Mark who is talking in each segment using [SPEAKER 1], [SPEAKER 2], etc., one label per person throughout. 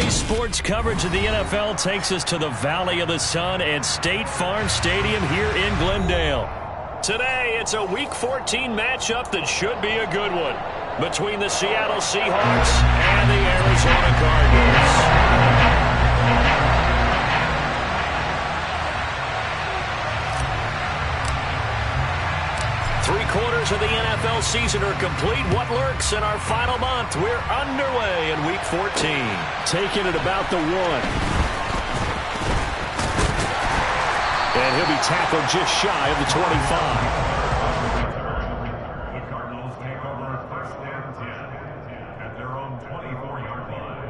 [SPEAKER 1] Daily sports coverage of the NFL takes us to the Valley of the Sun and State Farm Stadium here in Glendale. Today, it's a Week 14 matchup that should be a good one between the Seattle Seahawks and the Arizona Cardinals. Three-quarters of the NFL season are complete. What lurks in our final month? We're underway in Week 14. Taking it about the 1. And he'll be tackled just shy of the 25.
[SPEAKER 2] The Cardinals take over first and 10 at their own 24-yard line.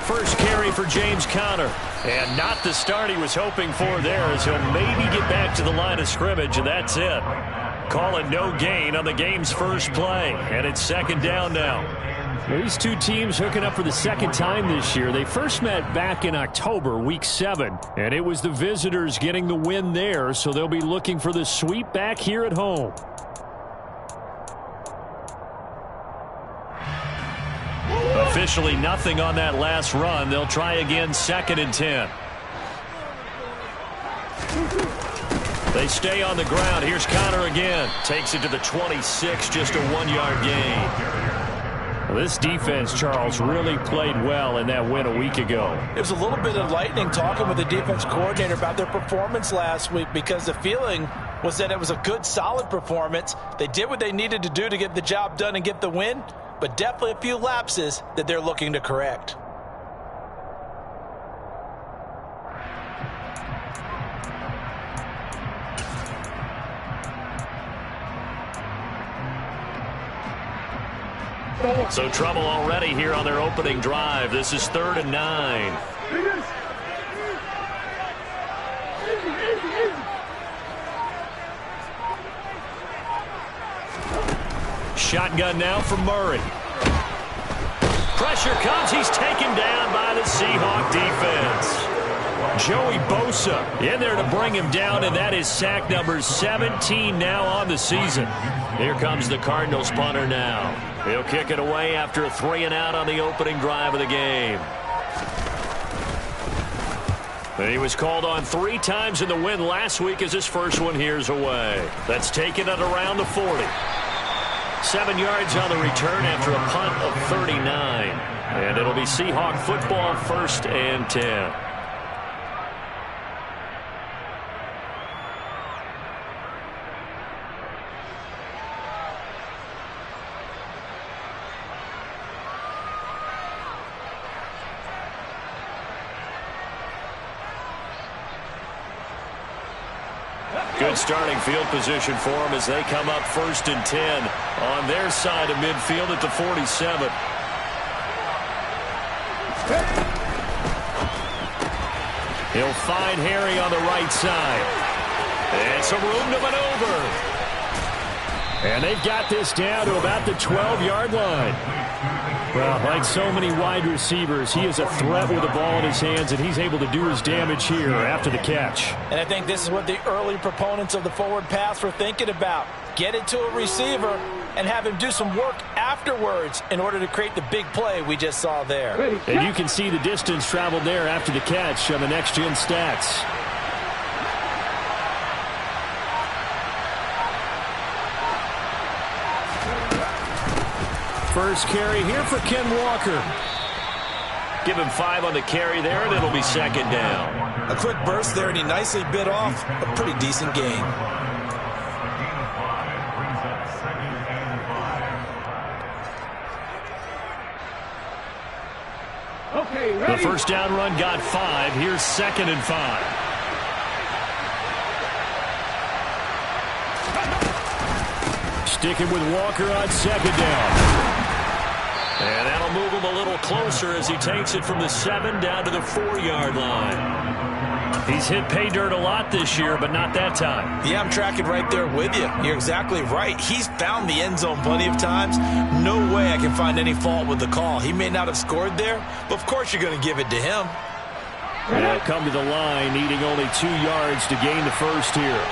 [SPEAKER 1] First carry for James Conner. And not the start he was hoping for there, as he'll maybe get back to the line of scrimmage, and that's it. Calling no gain on the game's first play. And it's second down now. These two teams hooking up for the second time this year. They first met back in October, Week 7. And it was the visitors getting the win there, so they'll be looking for the sweep back here at home. Officially nothing on that last run. They'll try again, second and 10. They stay on the ground. Here's Conner again. Takes it to the 26, just a 1-yard gain. Well, this defense, Charles, really played well in that win a week ago.
[SPEAKER 3] It was a little bit enlightening talking with the defense coordinator about their performance last week, because the feeling was that it was a good, solid performance. They did what they needed to do to get the job done and get the win, but definitely a few lapses that they're looking to correct.
[SPEAKER 1] So trouble already here on their opening drive. This is 3rd and 9. Shotgun now for Murray. Pressure comes. He's taken down by the Seahawk defense. Joey Bosa in there to bring him down, and that is sack number 17 now on the season. Here comes the Cardinals punter now. He'll kick it away after a 3-and-out on the opening drive of the game. And he was called on 3 times in the win last week, as his first one here's away. That's taken at around the 40. 7 yards on the return after a punt of 39. And it'll be Seahawk football, 1st and 10. Good starting field position for them as they come up 1st and 10 on their side of midfield at the 47. He'll find Harry on the right side. And some room to maneuver. And they've got this down to about the 12-yard line. Well, like so many wide receivers, he is a threat with the ball in his hands, and he's able to do his damage here after the catch.
[SPEAKER 3] And I think this is what the early proponents of the forward pass were thinking about. Get it to a receiver and have him do some work afterwards in order to create the big play we just saw there.
[SPEAKER 1] And you can see the distance traveled there after the catch on the next-gen stats. First carry here for Ken Walker. Give him 5 on the carry there, and it'll be second down.
[SPEAKER 3] A quick burst there, and he nicely bit off a pretty decent gain.
[SPEAKER 1] The first down run got 5. Here's 2nd and 5. Sticking with Walker on 2nd down. And that'll move him a little closer as he takes it from the 7 down to the 4-yard line. He's hit pay dirt a lot this year, but not that time.
[SPEAKER 3] Yeah, I'm tracking right there with you. You're exactly right. He's found the end zone plenty of times. No way I can find any fault with the call. He may not have scored there, but of course you're going to give it to him.
[SPEAKER 1] They'll come to the line, needing only 2 yards to gain the first here.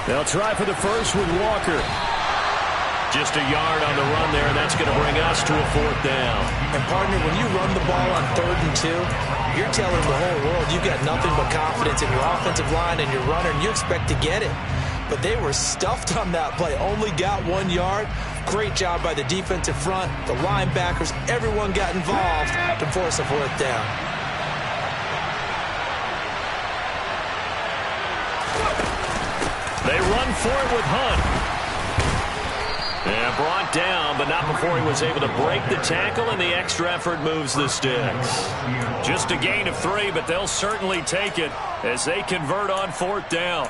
[SPEAKER 1] They'll try for the first with Walker. Just a yard on the run there, and that's going to bring us to a 4th down.
[SPEAKER 3] And, partner, when you run the ball on 3rd and 2, you're telling the whole world you've got nothing but confidence in your offensive line and your runner, and you expect to get it. But they were stuffed on that play, only got 1 yard. Great job by the defensive front, the linebackers, everyone got involved to force a 4th down.
[SPEAKER 1] They run for it with Hunt. And brought down, but not before he was able to break the tackle, and the extra effort moves the sticks. Just a gain of 3, but they'll certainly take it as they convert on 4th down.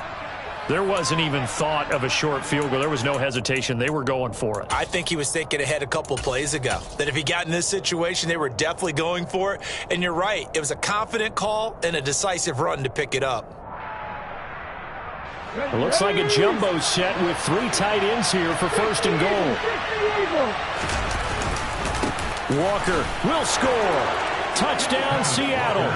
[SPEAKER 1] There wasn't even thought of a short field goal. There was no hesitation. They were going for it.
[SPEAKER 3] I think he was thinking ahead a couple plays ago, that if he got in this situation, they were definitely going for it. And you're right. It was a confident call and a decisive run to pick it up.
[SPEAKER 1] It looks like a jumbo set with 3 tight ends here for 1st and goal. Walker will score. Touchdown, Seattle.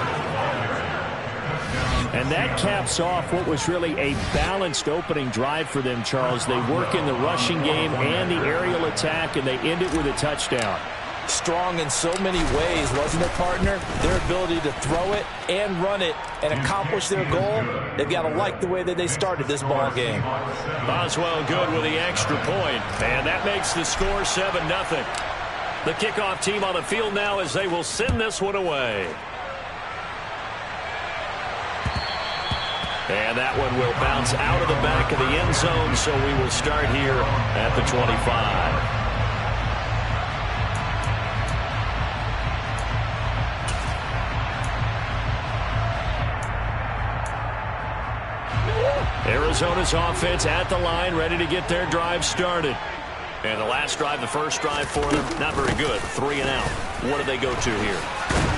[SPEAKER 1] And that caps off what was really a balanced opening drive for them, Charles. They work in the rushing game and the aerial attack, and they end it with a touchdown.
[SPEAKER 3] Strong in so many ways, wasn't it, partner? Their ability to throw it and run it and accomplish their goal, they've got to like the way that they started this ball game.
[SPEAKER 1] Boswell good with the extra point, and that makes the score 7-0. The kickoff team on the field now as they will send this one away. And that one will bounce out of the back of the end zone, so we will start here at the 25. Arizona's offense at the line, ready to get their drive started. And the last drive, the first drive for them, not very good. 3 and out. What do they go to here?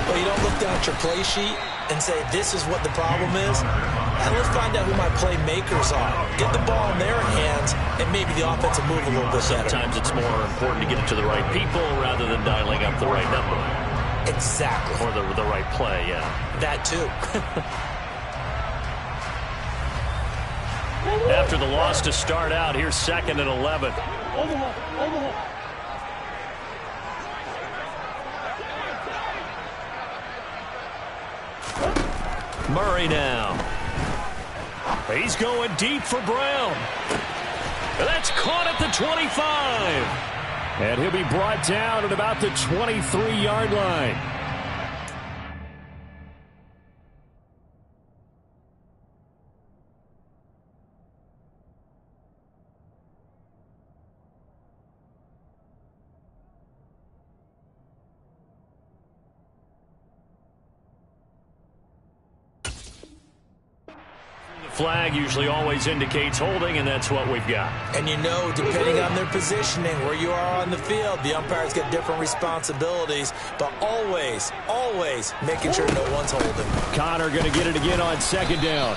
[SPEAKER 3] Well, you don't look down at your play sheet and say, this is what the problem is. And let's find out who my playmakers are. Get the ball in their hands, and maybe the offense will move a little bit better.
[SPEAKER 1] Sometimes it's more important to get it to the right people rather than dialing up the right number.
[SPEAKER 3] Exactly.
[SPEAKER 1] Or the right play, yeah.
[SPEAKER 3] That too.
[SPEAKER 1] After the loss to start out, here's 2nd and 11. Murray now. He's going deep for Brown. That's caught at the 25. And he'll be brought down at about the 23-yard line. Flag usually always indicates holding, and that's what we've got.
[SPEAKER 3] And you know, depending on their positioning, where you are on the field, the umpires get different responsibilities, but always, always making sure no one's holding.
[SPEAKER 1] Connor going to get it again on 2nd down.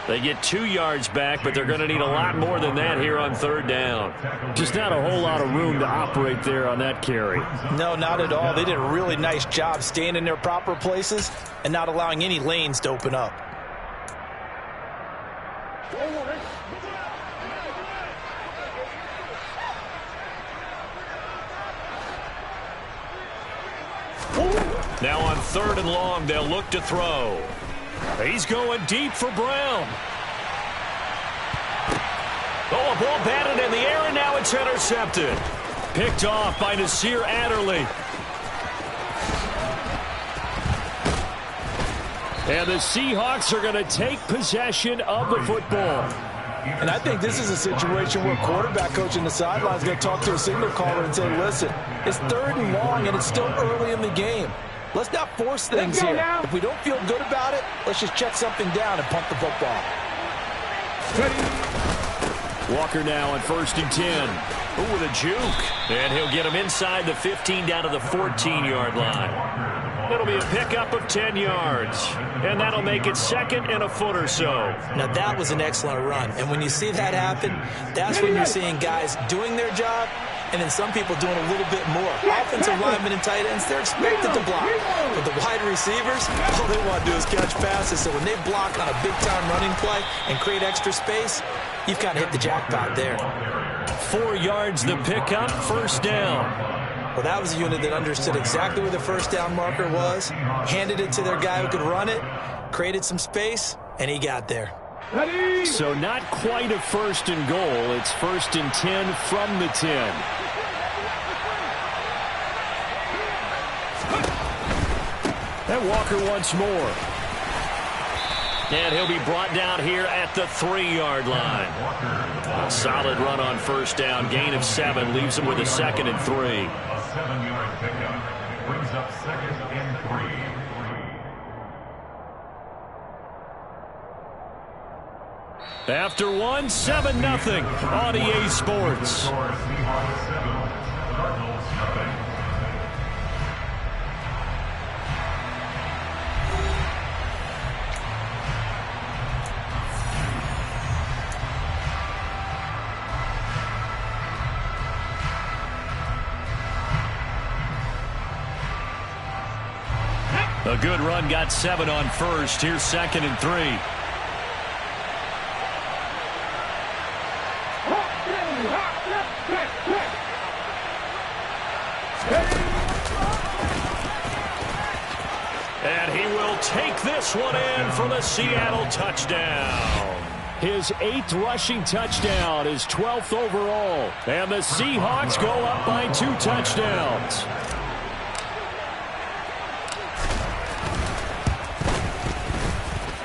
[SPEAKER 1] They get 2 yards back, but they're going to need a lot more than that here on 3rd down. Just not a whole lot of room to operate there on that carry.
[SPEAKER 3] No, not at all. They did a really nice job staying in their proper places and not allowing any lanes to open up. Now on 3rd and long, they'll look to throw.
[SPEAKER 1] He's going deep for Brown. Oh, a ball batted in the air, and now it's intercepted. Picked off by Nasir Adderley. And the Seahawks are going to take possession of the football.
[SPEAKER 3] And I think this is a situation where quarterback coach in the sideline is going to talk to a signal caller and say, listen, it's 3rd and long, and it's still early in the game. Let's not force things here. If we don't feel good about it, let's just check something down and punt the football.
[SPEAKER 1] Walker now on 1st and 10. Ooh, with a juke. And he'll get him inside the 15 down to the 14-yard line. It'll be a pickup of 10 yards. And that'll make it 2nd and a foot or so.
[SPEAKER 3] Now, that was an excellent run. And when you see that happen, that's when you're seeing guys doing their job and then some people doing a little bit more. Offensive linemen and tight ends, they're expected to block. But the wide receivers, all they want to do is catch passes. So when they block on a big-time running play and create extra space, you've kind of hit the jackpot there.
[SPEAKER 1] 4 yards the pickup, 1st down.
[SPEAKER 3] Well, that was a unit that understood exactly where the 1st down marker was, handed it to their guy who could run it, created some space, and he got there.
[SPEAKER 1] So not quite a 1st and goal. It's 1st and 10 from the 10. And Walker once more. And he'll be brought down here at the 3-yard line. A solid run on 1st down. Gain of 7 leaves him with a 2nd and 3.
[SPEAKER 2] A 7-yard pickup brings up 2nd and 3.
[SPEAKER 1] After 1, 7-0 on EA Sports.
[SPEAKER 2] Seahawks 7, Cardinals nothing.
[SPEAKER 1] A good run, got 7 on 1st. Here's 2nd and 3. And he will take this one in for the Seattle touchdown. His 8th rushing touchdown, his 12th overall. And the Seahawks go up by 2 touchdowns.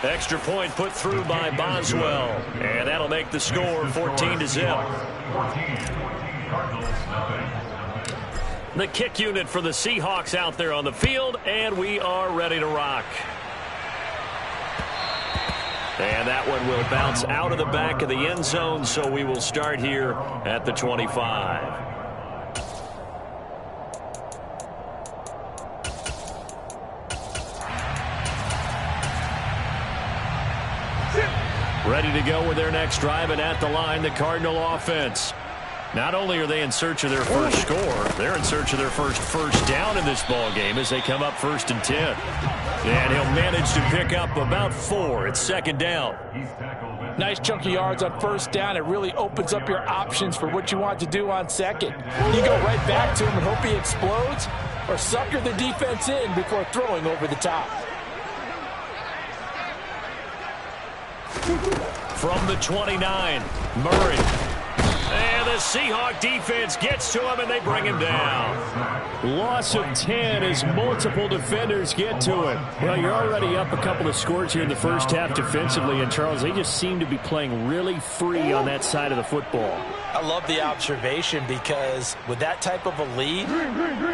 [SPEAKER 1] Extra point put through by Boswell. And that'll make the score 14-0. The kick unit for the Seahawks out there on the field, and we are ready to rock. And that one will bounce out of the back of the end zone, so we will start here at the 25. Ready to go with their next drive, and at the line, the Cardinal offense. Not only are they in search of their first score, they're in search of their first down in this ball game as they come up 1st and 10. And he'll manage to pick up about 4. It's 2nd down.
[SPEAKER 3] Nice chunky yards on 1st down. It really opens up your options for what you want to do on 2nd. You go right back to him and hope he explodes, or sucker the defense in before throwing over the top.
[SPEAKER 1] From the 29, Murray. And the Seahawk defense gets to him, and they bring him down. Loss of 10 as multiple defenders get to him. Well, you're already up a couple of scores here in the first half defensively, and Charles, they just seem to be playing really free on that side of the football.
[SPEAKER 3] I love the observation because with that type of a lead,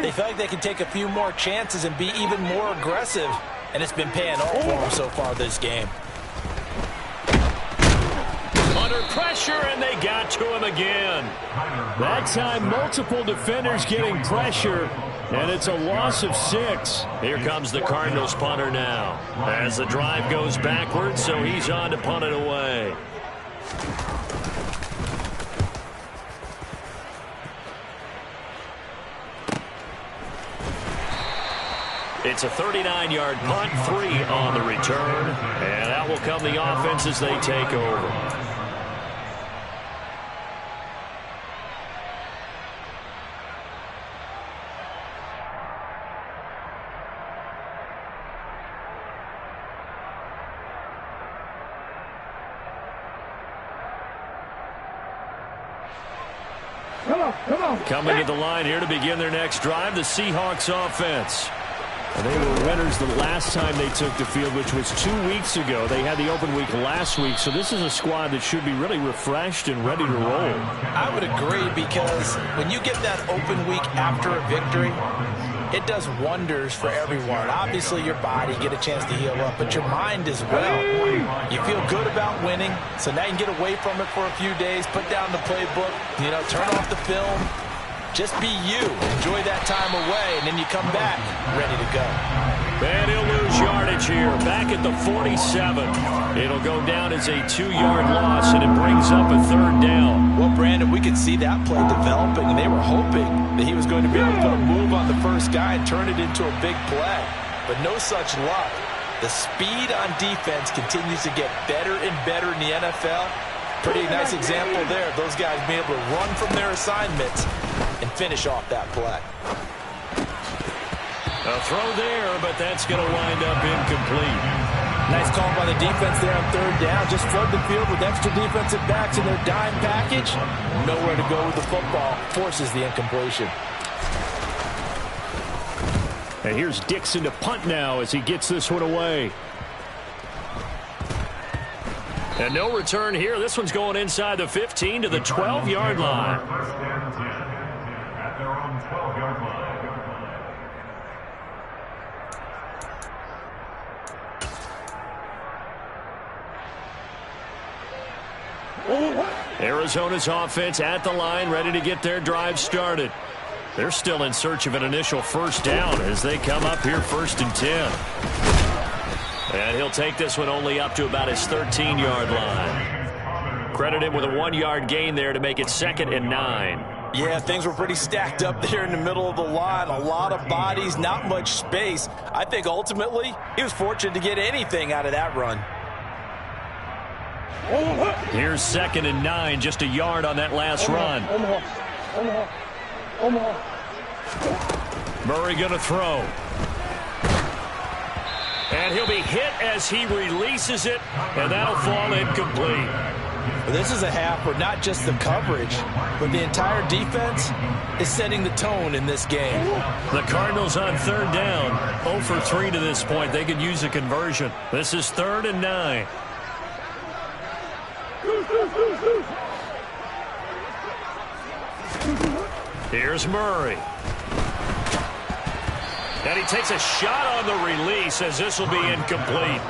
[SPEAKER 3] they feel like they can take a few more chances and be even more aggressive, and it's been paying off for them so far this game.
[SPEAKER 1] Under pressure, and they got to him again. That time, multiple defenders getting pressure, and it's a loss of 6. Here comes the Cardinals punter now as the drive goes backwards, so he's on to punt it away. It's a 39-yard punt, 3 on the return, and out will come the offense as they take over. Coming to the line here to begin their next drive, the Seahawks offense. And they were winners the last time they took the field, which was 2 weeks ago. They had the open week last week, so this is a squad that should be really refreshed and ready to roll.
[SPEAKER 3] I would agree, because when you get that open week after a victory, it does wonders for everyone. Obviously, your body, get a chance to heal up, but your mind as well. You feel good about winning, so now you can get away from it for a few days, put down the playbook, turn off the film. Just be you. Enjoy that time away, and then you come back ready to go.
[SPEAKER 1] And he'll lose yardage here, back at the 47. It'll go down as a 2-yard loss, and it brings up a 3rd down.
[SPEAKER 3] Well, Brandon, we could see that play developing, and they were hoping that he was going to be able to put a move on the first guy and turn it into a big play. But no such luck. The speed on defense continues to get better and better in the NFL. Pretty nice example there of those guys being able to run from their assignments and finish off that play.
[SPEAKER 1] A throw there, but that's going to wind up incomplete.
[SPEAKER 3] Nice call by the defense there on 3rd down. Just flood the field with extra defensive backs in their dime package. Nowhere to go with the football. Forces the incompletion.
[SPEAKER 1] And here's Dixon to punt now as he gets this one away. And no return here. This one's going inside the 15 to the 12-yard line.
[SPEAKER 2] First and 10 at their own 12-yard line.
[SPEAKER 1] Arizona's offense at the line, ready to get their drive started. They're still in search of an initial first down as they come up here 1st and 10. And he'll take this one only up to about his 13-yard line. Credit him with a 1-yard gain there to make it 2nd and 9.
[SPEAKER 3] Yeah, things were pretty stacked up there in the middle of the line. A lot of bodies, not much space. I think ultimately he was fortunate to get anything out of that run.
[SPEAKER 1] Here's 2nd and 9, just a yard on that last run. Murray going to throw. And he'll be hit as he releases it, and that'll fall incomplete.
[SPEAKER 3] This is a half where not just the coverage, but the entire defense is setting the tone in this game.
[SPEAKER 1] The Cardinals on 3rd down, 0 for 3 to this point. They could use a conversion. This is 3rd and 9. Here's Murray. And he takes a shot on the release as this will be incomplete.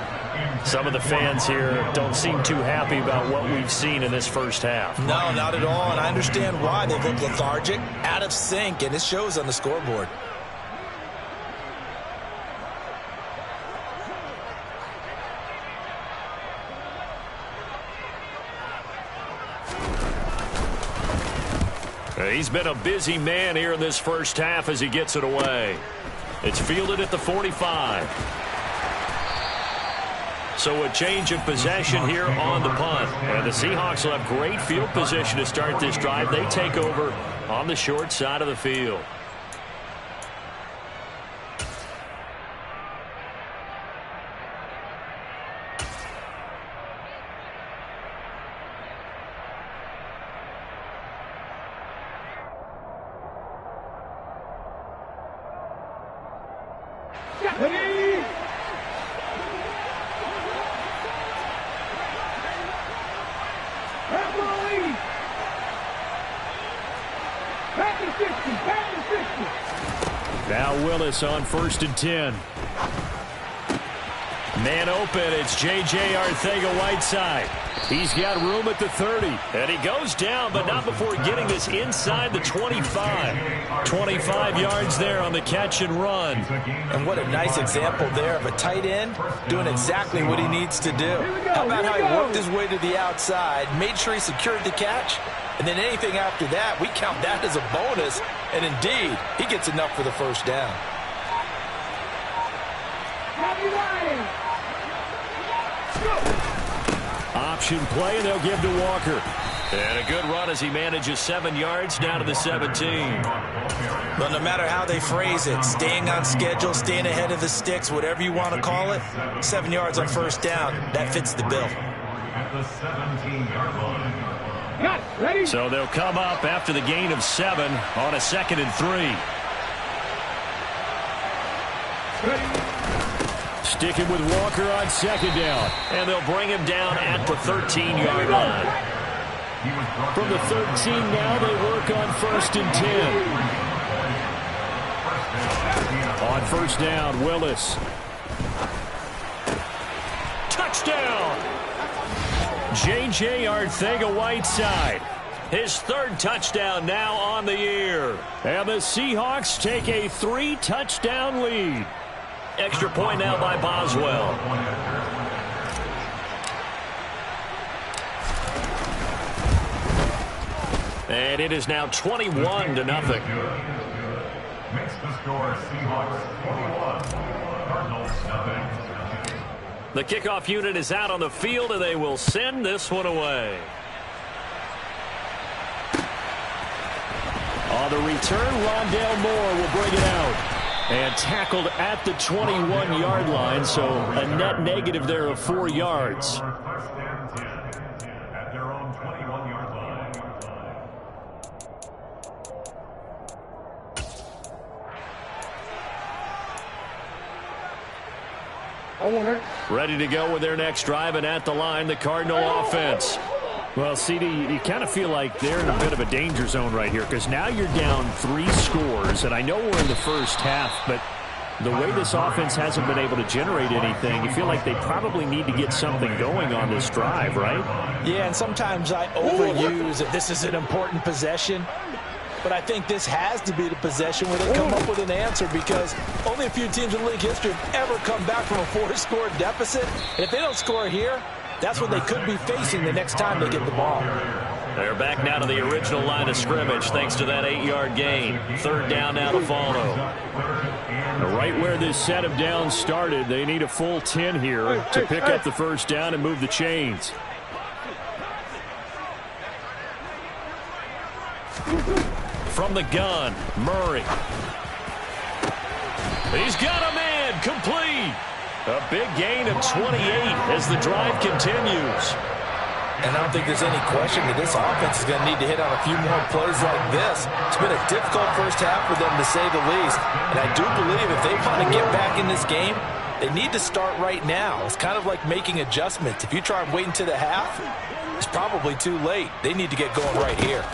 [SPEAKER 1] Some of the fans here don't seem too happy about what we've seen in this first half.
[SPEAKER 3] No, not at all, and I understand why. They look lethargic, out of sync, and it shows on the scoreboard.
[SPEAKER 1] He's been a busy man here in this first half as he gets it away. It's fielded at the 45. So a change of possession here on the punt. And the Seahawks will have great field position to start this drive. They take over on the short side of the field. Now Willis on 1st and 10. Man open, it's J.J. Arcega-Whiteside. He's got room at the 30. And he goes down, but not before getting this inside the 25. 25 yards there on the catch and run.
[SPEAKER 3] And what a nice example there of a tight end doing exactly what he needs to do. How about how he worked his way to the outside, made sure he secured the catch, and then anything after that, we count that as a bonus. And indeed, he gets enough for the first down.
[SPEAKER 1] Option play, and they'll give to Walker. And a good run as he manages 7 yards down to the 17.
[SPEAKER 3] But no matter how they phrase it, staying on schedule, staying ahead of the sticks, whatever you want to call it, 7 yards on first down, that fits the bill.
[SPEAKER 2] At the 17-yard line.
[SPEAKER 1] So they'll come up after the gain of 7 on a 2nd and 3. Sticking with Walker on 2nd down. And they'll bring him down at the 13-yard line. From the 13 now, they work on 1st and 10. On first down, Willis. Touchdown! J.J. Arcega-Whiteside. His third touchdown now on the year. And the Seahawks take a 3-touchdown lead. Extra point now by Boswell. And it is now 21-0.
[SPEAKER 2] Makes the score Seahawks 21, Cardinals nothing.
[SPEAKER 1] The kickoff unit is out on the field, and they will send this one away. On the return, Rondale Moore will bring it out. And tackled at the 21-yard line, so a net negative there of 4 yards.
[SPEAKER 2] First and 10 at their own 21-yard line.
[SPEAKER 1] Ready to go with their next drive, and at the line, the Cardinal offense. Well, CD, you kind of feel like they're in a bit of a danger zone right here because now you're down 3 scores, and I know we're in the first half, but the way this offense hasn't been able to generate anything, you feel like they probably need to get something going on this drive, right?
[SPEAKER 3] Yeah, and sometimes I overuse that this is an important possession, but I think this has to be the possession where they come up with an answer because only a few teams in league history have ever come back from a 4-score deficit, and if they don't score here, that's what they could be facing the next time they get the ball.
[SPEAKER 1] They're back now to the original line of scrimmage thanks to that 8-yard gain. Third down now to follow. Right where this set of downs started, they need a full 10 here to pick up the first down and move the chains. From the gun, Murray. He's got a man, complete. A big gain of 28 as the drive continues.
[SPEAKER 3] And I don't think there's any question that this offense is going to need to hit on a few more plays like this. It's been a difficult first half for them, to say the least. And I do believe if they want to get back in this game, they need to start right now. It's kind of like making adjustments. If you try and wait until the half, it's probably too late. They need to get going right here.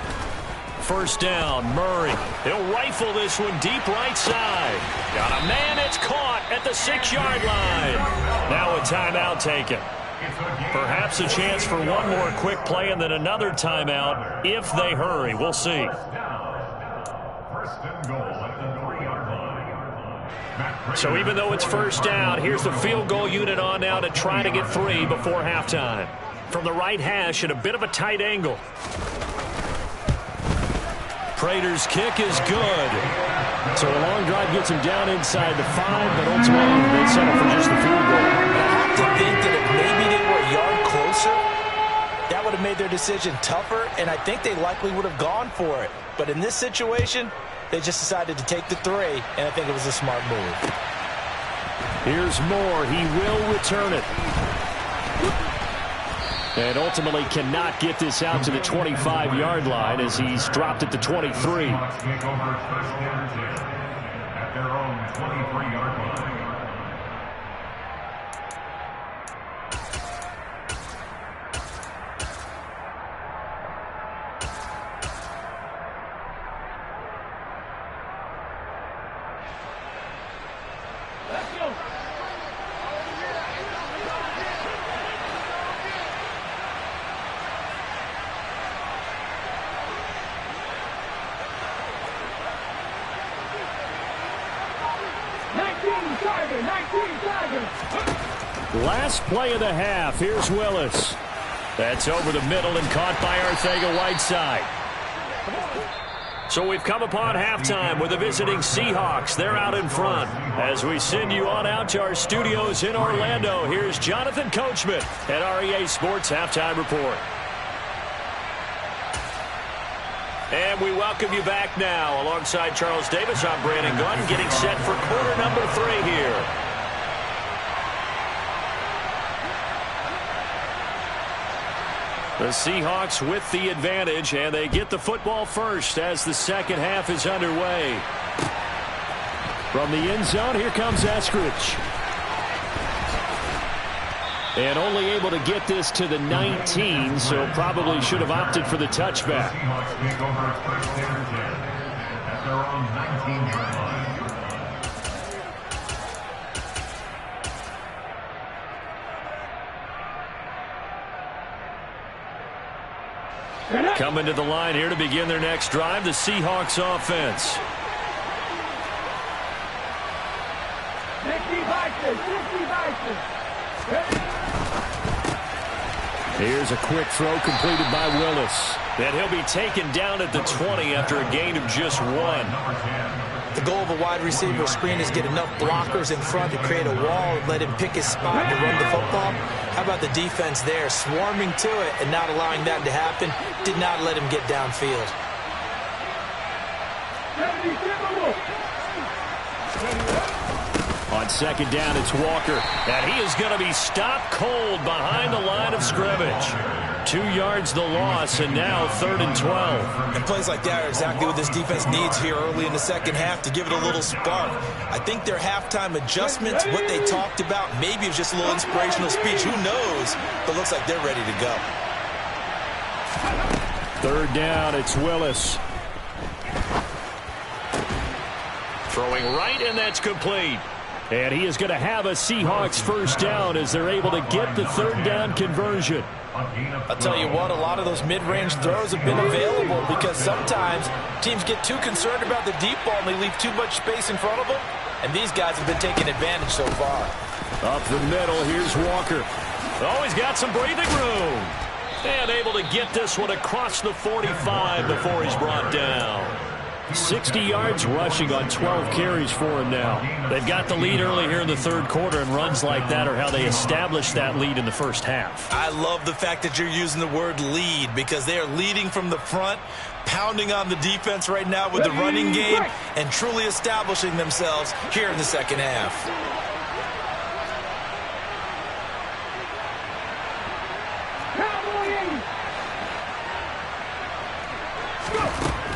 [SPEAKER 1] First down, Murray. He'll rifle this one deep right side. Got a man, it's caught at the 6-yard line. Now a timeout taken. Perhaps a chance for one more quick play and then another timeout if they hurry. We'll see.
[SPEAKER 2] First and goal at the 3-yard line.
[SPEAKER 1] So even though it's first down, here's the field goal unit on now to try to get 3 before halftime. From the right hash at a bit of a tight angle. Prater's kick is good. So a long drive gets him down inside the 5, but ultimately they settle for just the field goal.
[SPEAKER 3] I have to think that if maybe they were a yard closer, that would have made their decision tougher, and I think they likely would have gone for it. But in this situation, they just decided to take the 3, and I think it was a smart move.
[SPEAKER 1] Here's Moore. He will return it. And ultimately cannot get this out to the 25-yard line as he's dropped at the 23.
[SPEAKER 2] Take over first and 10 at their own 23-yard line.
[SPEAKER 1] Last play of the half. Here's Willis. That's over the middle and caught by Arcega-Whiteside. So we've come upon halftime with the visiting Seahawks. They're out in front. As we send you on out to our studios in Orlando, here's Jonathan Coachman at REA Sports Halftime Report. And we welcome you back now. Alongside Charles Davis, I'm Brandon Gunn, getting set for quarter number 3 here. The Seahawks with the advantage, and they get the football first as the second half is underway. From the end zone, here comes Eskridge. And only able to get this to the 19, so probably should have opted for the touchback.
[SPEAKER 2] Seahawks take over first and 10 at their own 19-yard line.
[SPEAKER 1] Coming to the line here to begin their next drive, the Seahawks offense. Here's a quick throw completed by Willis. And he'll be taken down at the 20 after a gain of just 1.
[SPEAKER 3] The goal of a wide receiver screen is get enough blockers in front to create a wall and let him pick his spot to run the football. How about the defense there, swarming to it and not allowing that to happen? Did not let him get downfield.
[SPEAKER 1] On second down, it's Walker. And he is going to be stopped cold behind the line of scrimmage. 2 yards the loss, and now 3rd and 12.
[SPEAKER 3] And plays like that are exactly what this defense needs here early in the second half to give it a little spark. I think their halftime adjustments, what they talked about, maybe it was just a little inspirational speech. Who knows? But looks like they're ready to go.
[SPEAKER 1] 3rd down, it's Willis. Throwing right, and that's complete. And he is going to have a Seahawks first down as they're able to get the 3rd down conversion.
[SPEAKER 3] I'll tell you what, a lot of those mid-range throws have been available because sometimes teams get too concerned about the deep ball and they leave too much space in front of them. And these guys have been taking advantage so far.
[SPEAKER 1] Up the middle, here's Walker. Oh, he's got some breathing room. And able to get this one across the 45 before he's brought down. 60 yards rushing on 12 carries for him now. They've got the lead early here in the 3rd quarter, and runs like that are how they established that lead in the first half.
[SPEAKER 3] I love the fact that you're using the word lead because they are leading from the front, pounding on the defense right now with the running game, and truly establishing themselves here in the second half.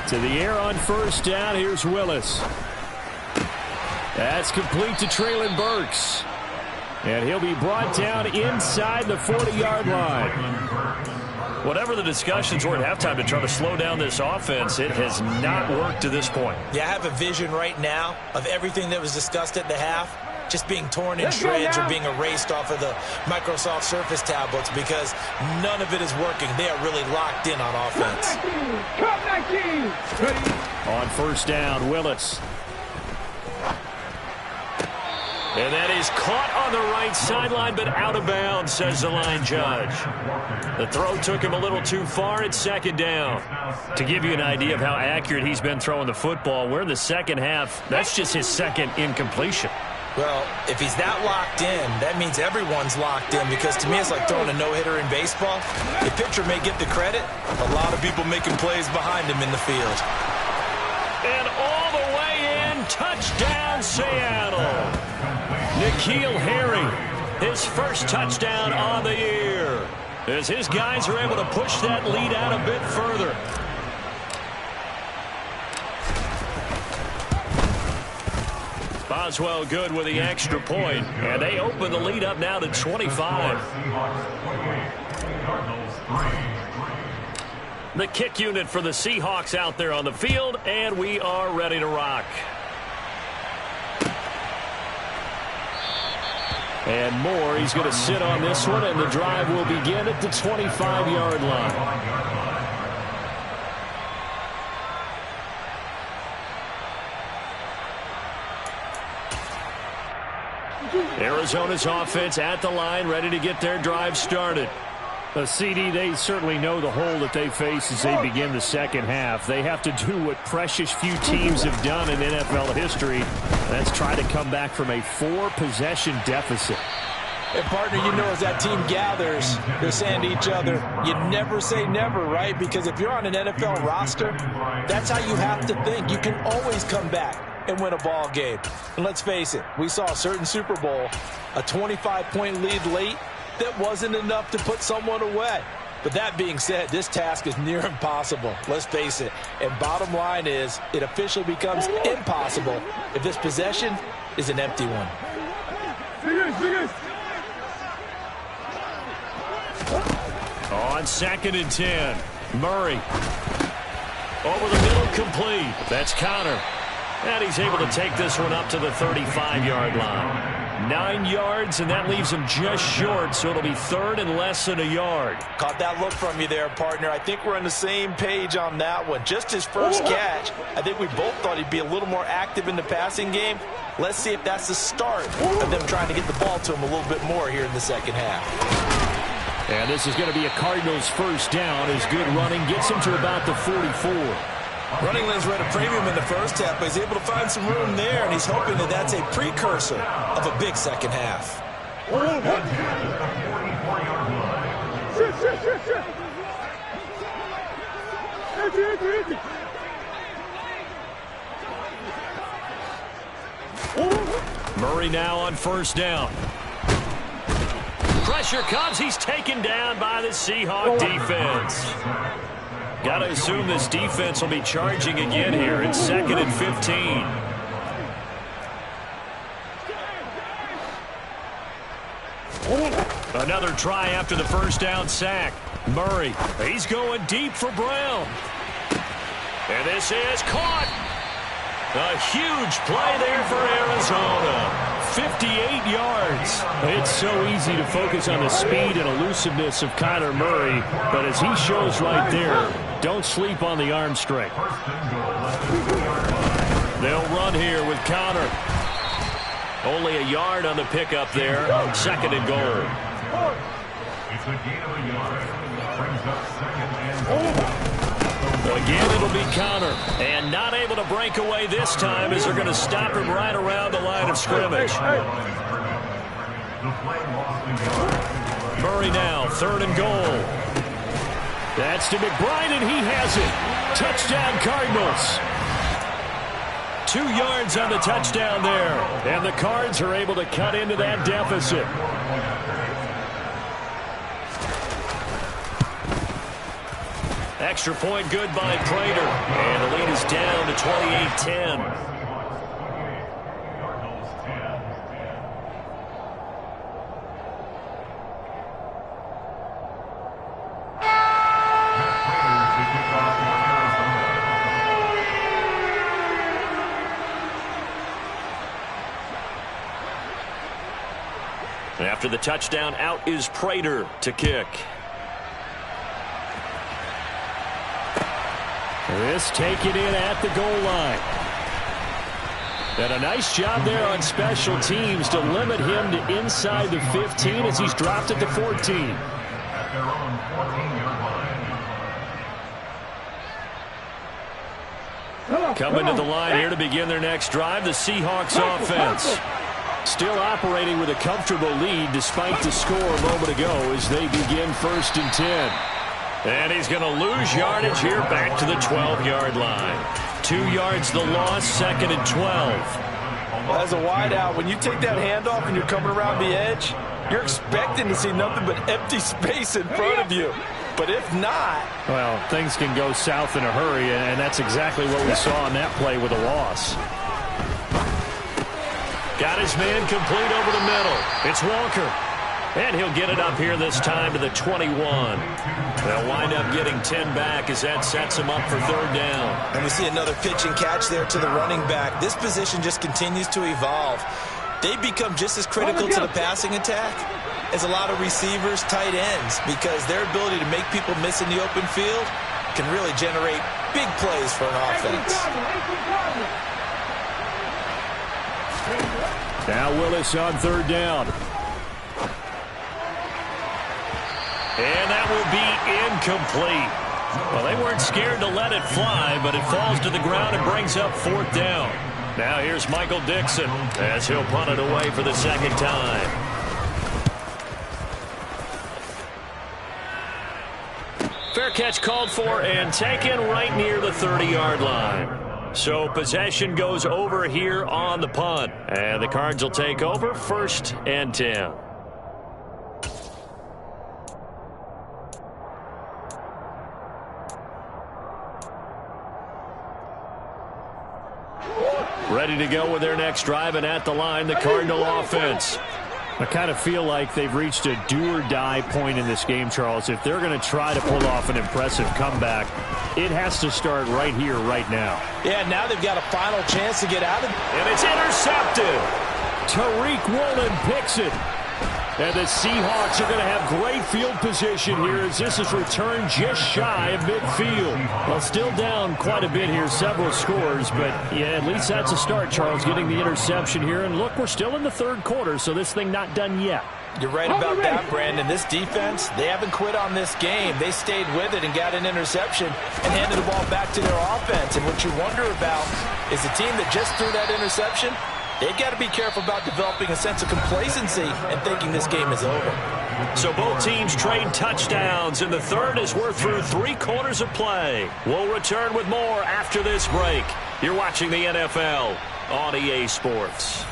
[SPEAKER 1] To the air on first down, here's Willis. That's complete to Traylon Burks. And he'll be brought down inside the 40-yard line. Whatever the discussions were at halftime to try to slow down this offense, it has not worked to this point.
[SPEAKER 3] Yeah, I have a vision right now of everything that was discussed at the half just being torn in shreds or being erased off of the Microsoft Surface tablets because none of it is working. They are really locked in on offense.
[SPEAKER 1] On first down, Willis. And that is caught on the right sideline, but out of bounds, says the line judge. The throw took him a little too far at 2nd down. To give you an idea of how accurate he's been throwing the football, we're in the second half. That's just his 2nd incompletion.
[SPEAKER 3] Well, if he's that locked in, that means everyone's locked in because to me it's like throwing a no-hitter in baseball. The pitcher may get the credit. A lot of people making plays behind him in the field.
[SPEAKER 1] And all the way in, touchdown Seattle. N'Keal Harry, his first touchdown on the year. As his guys are able to push that lead out a bit further. Boswell good with the extra point, and they open the lead up now to 25. The kick unit for the Seahawks out there on the field, and we are ready to rock. And Moore, he's going to sit on this one, and the drive will begin at the 25-yard line. Arizona's offense at the line, ready to get their drive started. CD, they certainly know the hole that they face as they begin the second half. They have to do what precious few teams have done in NFL history. That's try to come back from a 4-possession deficit.
[SPEAKER 3] And, partner, you know as that team gathers, they're saying to each other, you never say never, right? Because if you're on an NFL roster, that's how you have to think. You can always come back and win a ball game. And let's face it, we saw a certain Super Bowl, a 25-point lead late that wasn't enough to put someone away. But that being said, this task is near impossible. Let's face it. And bottom line is, it officially becomes impossible if this possession is an empty one.
[SPEAKER 1] On 2nd and 10, Murray. Over the middle, complete. That's Connor. And he's able to take this one up to the 35-yard line. 9 yards, and that leaves him just short, so it'll be third and less than a yard.
[SPEAKER 3] Caught that look from you there, partner. I think we're on the same page on that one. Just his first catch, I think we both thought he'd be a little more active in the passing game. Let's see if that's the start of them trying to get the ball to him a little bit more here in the second half.
[SPEAKER 1] And this is going to be a Cardinals first down as good running gets him to about the 44.
[SPEAKER 3] Running lanes were at a premium in the first half, but he's able to find some room there, and he's hoping that that's a precursor of a big second half.
[SPEAKER 1] Murray now on first down. Pressure comes. He's taken down by the Seahawks defense. Got to assume this defense will be charging again here. It's 2nd and 15. Another try after the first down sack. Murray, he's going deep for Brown. And this is caught. A huge play there for Arizona. 58 yards. It's so easy to focus on the speed and elusiveness of Kyler Murray, but as he shows right there, don't sleep on the arm strength. They'll run here with Conner. Only a yard on the pickup there. 2nd and goal.
[SPEAKER 2] It's a gain of a yard. Brings up 2nd and goal.
[SPEAKER 1] Again, it'll be Conner. And not able to break away this time as they're going to stop him right around the line of scrimmage. Murray now, 3rd and goal. That's to McBride, and he has it. Touchdown, Cardinals. 2 yards on the touchdown there. And the Cards are able to cut into that deficit. Extra point good by Prater. And the lead is down to 28-10. After the touchdown, out is Prater to kick. This taken in at the goal line. And a nice job there on special teams to limit him to inside the 15 as he's dropped it to 14.
[SPEAKER 2] At their own 14-yard line.
[SPEAKER 1] Coming to the line here to begin their next drive, the Seahawks offense. Still operating with a comfortable lead despite the score a moment ago as they begin 1st and 10. And he's going to lose yardage here back to the 12-yard line. 2 yards the loss, 2nd and 12.
[SPEAKER 3] Well, as a wideout, when you take that handoff and you're coming around the edge, you're expecting to see nothing but empty space in front of you. But if not...
[SPEAKER 1] Well, things can go south in a hurry, and that's exactly what we saw on that play with a loss. Got his man complete over the middle. It's Walker. And he'll get it up here this time to the 21. They'll wind up getting 10 back as that sets him up for 3rd down.
[SPEAKER 3] And we see another pitch and catch there to the running back. This position just continues to evolve. They become just as critical to the passing attack as a lot of receivers, tight ends, because their ability to make people miss in the open field can really generate big plays for an offense.
[SPEAKER 1] Now Willis on 3rd down. And that will be incomplete. Well, they weren't scared to let it fly, but it falls to the ground and brings up 4th down. Now here's Michael Dixon as he'll punt it away for the 2nd time. Fair catch called for and taken right near the 30-yard line. So possession goes over here on the punt. And the Cards will take over 1st and 10. Ready to go with their next drive, and at the line, the Cardinal offense. I kind of feel like they've reached a do-or-die point in this game, Charles. If they're going to try to pull off an impressive comeback, it has to start right here, right now.
[SPEAKER 3] Yeah, now they've got a final chance to get out of it.
[SPEAKER 1] And it's intercepted. Tariq Woolen picks it. And the Seahawks are going to have great field position here as this is returned just shy of midfield. Well, still down quite a bit here, several scores, but yeah, at least that's a start, Charles, getting the interception here. And look, we're still in the third quarter, so this thing not done yet.
[SPEAKER 3] You're right about that, Brandon. This defense, they haven't quit on this game. They stayed with it and got an interception and handed the ball back to their offense. And what you wonder about is the team that just threw that interception, they've got to be careful about developing a sense of complacency and thinking this game is over.
[SPEAKER 1] So both teams trade touchdowns, and the third as we're through 3 quarters of play. We'll return with more after this break. You're watching the NFL on EA Sports.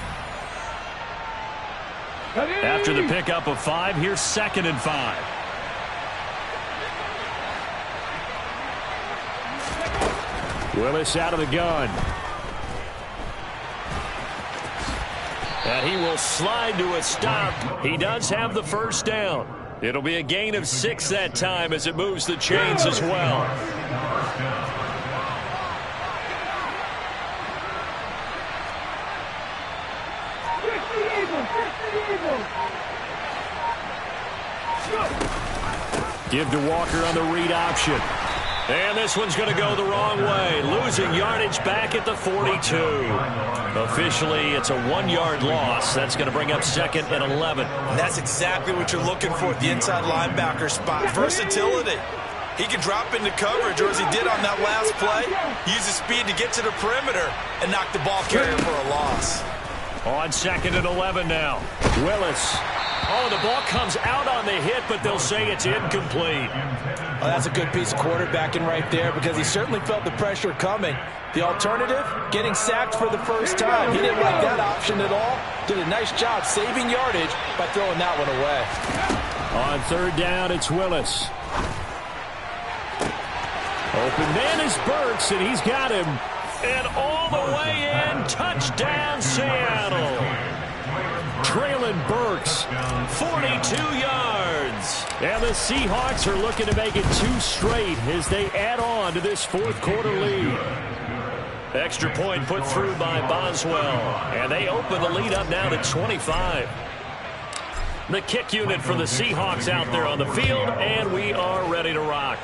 [SPEAKER 1] After the pickup of 5, here's 2nd and 5. Willis out of the gun. And he will slide to a stop. He does have the first down. It'll be a gain of 6 that time as it moves the chains as well. Give to Walker on the read option. And this one's going to go the wrong way. Losing yardage back at the 42. Officially, it's a 1-yard loss. That's going to bring up 2nd and 11.
[SPEAKER 3] And that's exactly what you're looking for at the inside linebacker spot. Versatility. He can drop into coverage, or as he did on that last play, use his speed to get to the perimeter and knock the ball carrier for a loss.
[SPEAKER 1] On 2nd and 11 now. Willis. Oh, the ball comes out on the hit, but they'll say it's incomplete.
[SPEAKER 3] Well, that's a good piece of quarterbacking right there because he certainly felt the pressure coming. The alternative, getting sacked for the first time. He didn't like that option at all. Did a nice job saving yardage by throwing that one away.
[SPEAKER 1] On 3rd down, it's Willis. Open man is Burks, and he's got him. And all the way in, touchdown Seattle. Traylon Burks, 42 yards. And the Seahawks are looking to make it 2 straight as they add on to this 4th quarter lead. Extra point put through by Boswell. And they open the lead up now to 25. The kick unit for the Seahawks out there on the field, and we are ready to rock.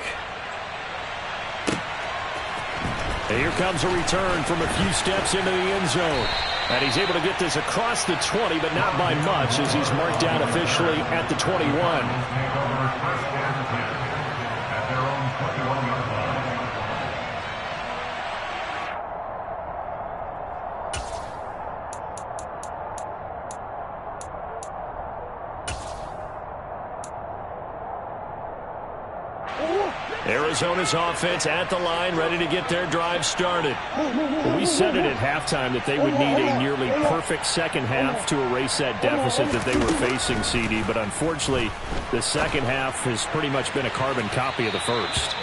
[SPEAKER 1] And here comes a return from a few steps into the end zone. And he's able to get this across the 20, but not by much, as he's marked down officially at the 21. Arizona's offense at the line, ready to get their drive started. We said it at halftime that they would need a nearly perfect second half to erase that deficit that they were facing, CD. But unfortunately, the second half has pretty much been a carbon copy of the first.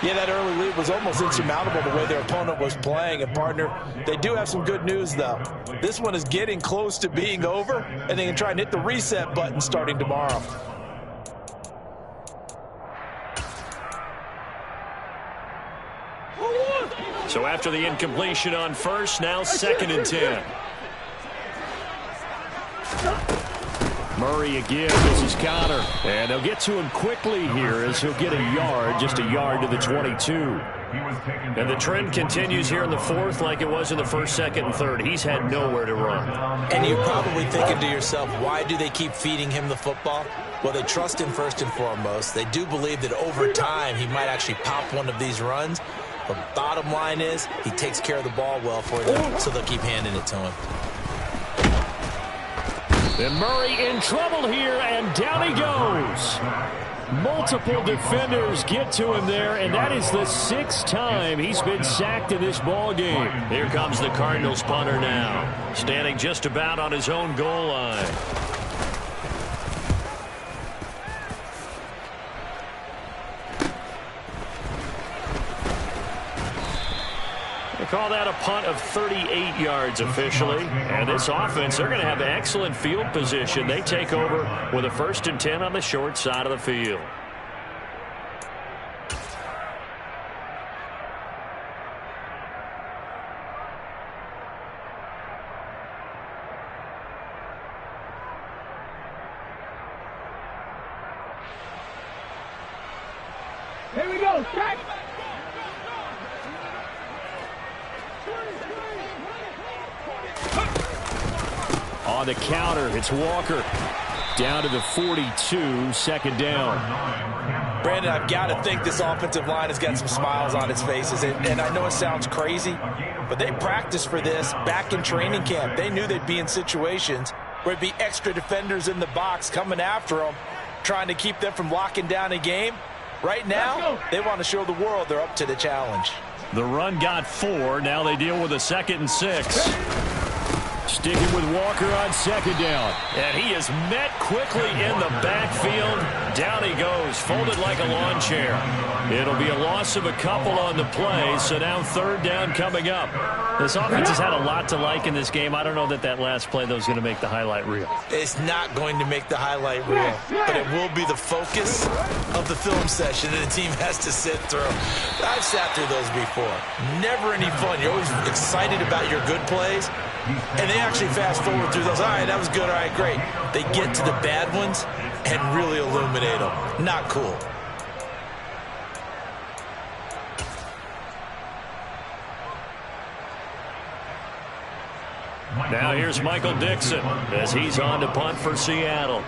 [SPEAKER 3] Yeah, that early lead was almost insurmountable the way their opponent was playing. And, partner, they do have some good news, though. This one is getting close to being over, and they can try and hit the reset button starting tomorrow.
[SPEAKER 1] So after the incompletion on first, now 2nd and 10. Murray again. This is Connor. And they'll get to him quickly here as he'll get a yard, just a yard to the 22. And the trend continues here in the 4th like it was in the 1st, 2nd, and 3rd. He's had nowhere to run.
[SPEAKER 3] And you're probably thinking to yourself, why do they keep feeding him the football? Well, they trust him first and foremost. They do believe that over time he might actually pop one of these runs. But bottom line is he takes care of the ball well for them, so they'll keep handing it to him.
[SPEAKER 1] And Murray in trouble here, and down he goes. Multiple defenders get to him there, and that is the 6th time he's been sacked in this ball game. Here comes the Cardinals punter now, standing just about on his own goal line. Call that a punt of 38 yards officially. And this offense, they're going to have excellent field position. They take over with a 1st and 10 on the short side of the field.
[SPEAKER 4] go, check.
[SPEAKER 1] On the counter, it's Walker. Down to the 42, second down.
[SPEAKER 3] Brandon, I've got to think this offensive line has got some smiles on its faces. And I know it sounds crazy, but they practiced for this back in training camp. They knew they'd be in situations where it'd be extra defenders in the box coming after them, trying to keep them from locking down a game. Right now, they want to show the world they're up to the challenge.
[SPEAKER 1] The run got 4. Now they deal with a 2nd and 6. Sticking with Walker on second down. And he is met quickly in the backfield. Down he goes, folded like a lawn chair. It'll be a loss of a couple on the play, so now third down coming up. This offense has had a lot to like in this game. I don't know that last play, though, is going to make the highlight reel.
[SPEAKER 3] It's not going to make the highlight reel, but it will be the focus of the film session that the team has to sit through. I've sat through those before. Never any fun. You're always excited about your good plays, and they actually fast forward through those. All right, that was good. All right, great. They get to the bad ones and really illuminate them. Not cool.
[SPEAKER 1] Now here's Michael Dixon as he's on to punt for Seattle.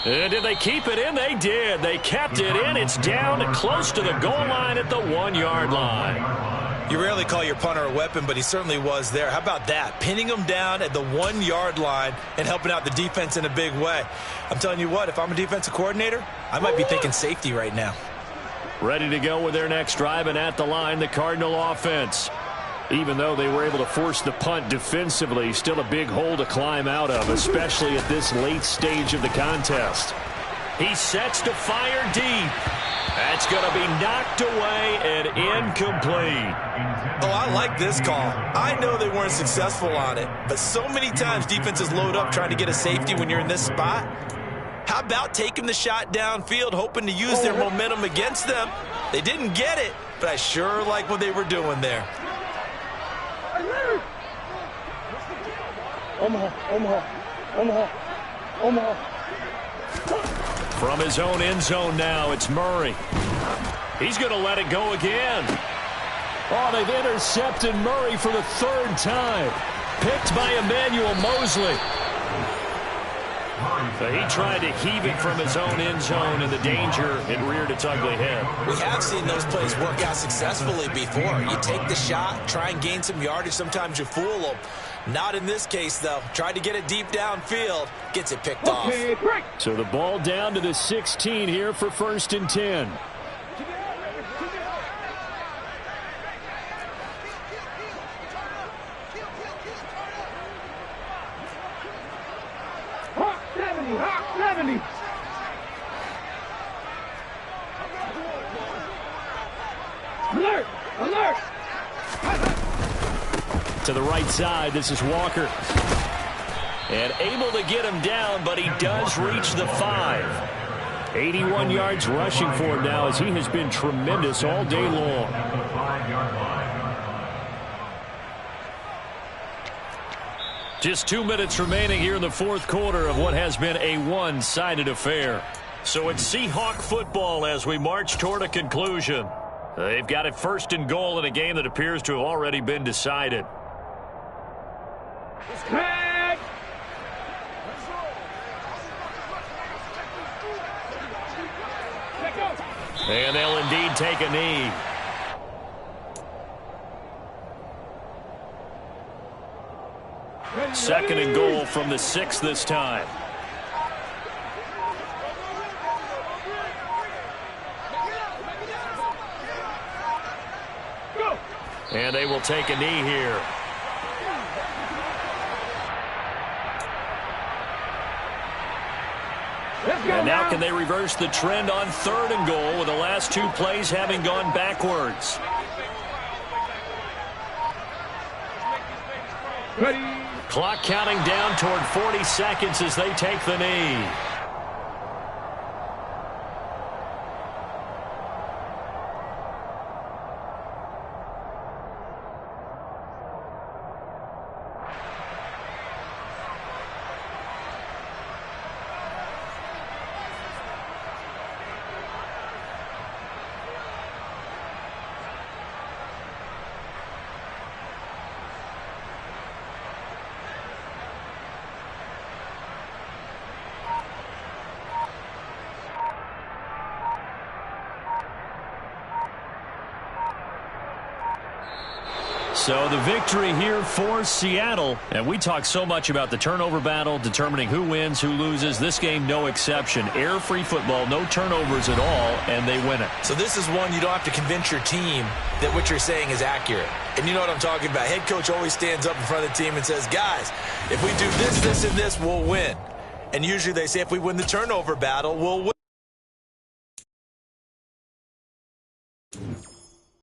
[SPEAKER 1] And did they keep it in? They did. They kept it in. It's down close to the goal line at the 1-yard line.
[SPEAKER 3] You rarely call your punter a weapon, but he certainly was there. How about that? Pinning him down at the 1-yard line and helping out the defense in a big way. I'm telling you what, if I'm a defensive coordinator, I might be thinking safety right now.
[SPEAKER 1] Ready to go with their next drive, and at the line, the Cardinal offense. Even though they were able to force the punt defensively, still a big hole to climb out of, especially at this late stage of the contest. He sets to fire deep. That's going to be knocked away and incomplete.
[SPEAKER 3] Oh, I like this call. I know they weren't successful on it, but so many times defenses load up trying to get a safety when you're in this spot. How about taking the shot downfield, hoping to use their momentum against them? They didn't get it, but I sure like what they were doing there.
[SPEAKER 4] Omaha.
[SPEAKER 1] From his own end zone now, it's Murray. He's going to let it go again. Oh, they've intercepted Murray for the third time. Picked by Emmanuel Mosley. So he tried to heave it from his own end zone, and the danger, it reared its ugly head.
[SPEAKER 3] We have seen those plays work out successfully before. You take the shot, try and gain some yardage. Sometimes you fool them. Not in this case, though. Tried to get it deep downfield. Gets it picked off.
[SPEAKER 1] So the ball down to the 16 here for 1st and 10.
[SPEAKER 4] Hawk 70. Alert! Alert!
[SPEAKER 1] To the right side, this is Walker. And able to get him down, but he does reach the 5. 81 yards rushing for him now as he has been tremendous all day long. Just 2 minutes remaining here in the fourth quarter of what has been a one-sided affair. So it's Seahawk football as we march toward a conclusion. They've got it 1st and goal in a game that appears to have already been decided. And they'll indeed take a knee. Second and goal from the 6 this time. And they will take a knee here. And now can they reverse the trend on 3rd and goal with the last 2 plays having gone backwards?
[SPEAKER 4] Ready.
[SPEAKER 1] Clock counting down toward 40 seconds as they take the knee. So the victory here for Seattle. And we talk so much about the turnover battle, determining who wins, who loses. This game, no exception. Air-free football, no turnovers at all, and they win it.
[SPEAKER 3] So this is one you don't have to convince your team that what you're saying is accurate. And you know what I'm talking about. Head coach always stands up in front of the team and says, guys, if we do this, this, and this, we'll win. And usually they say if we win the turnover battle, we'll win.